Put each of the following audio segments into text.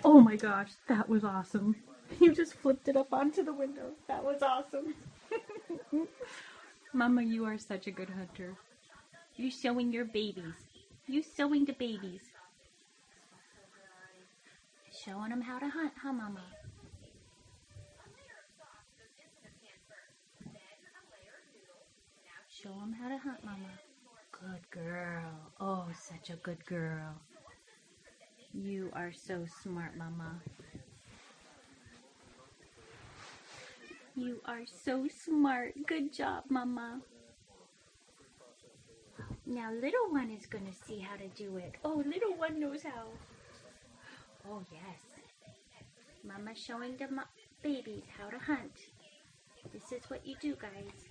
Oh my gosh, that was awesome. You just flipped it up onto the window. That was awesome. Mama, you are such a good hunter. You showing your babies. You showing the babies. Showing them how to hunt, huh, Mama? Show them how to hunt, Mama. Good girl. Oh, such a good girl. You are so smart, Mama. You are so smart. Good job, Mama. Now little one is going to see how to do it. Oh, little one knows how. Oh, yes. Mama's showing the babies how to hunt. This is what you do, guys.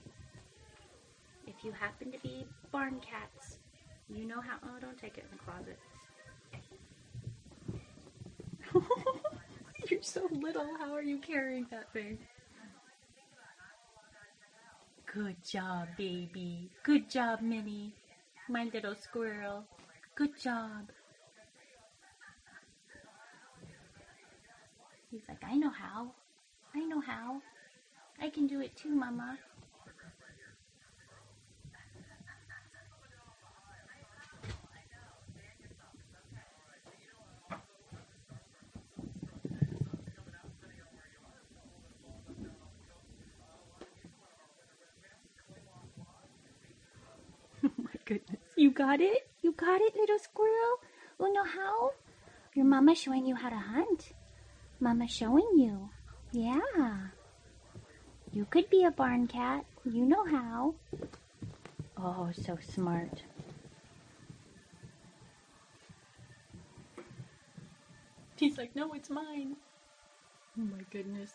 If you happen to be barn cats, you know how... Oh, don't take it in the closet. You're so little. How are you carrying that thing? Good job, baby. Good job, Minnie. My little squirrel. Good job. He's like, I know how. I know how. I can do it too, Mama. Oh my goodness. You got it? You got it, little squirrel? You know how? Your mama's showing you how to hunt. Mama's showing you. Yeah. You could be a barn cat. You know how. Oh, so smart. He's like, no, it's mine. Oh my goodness.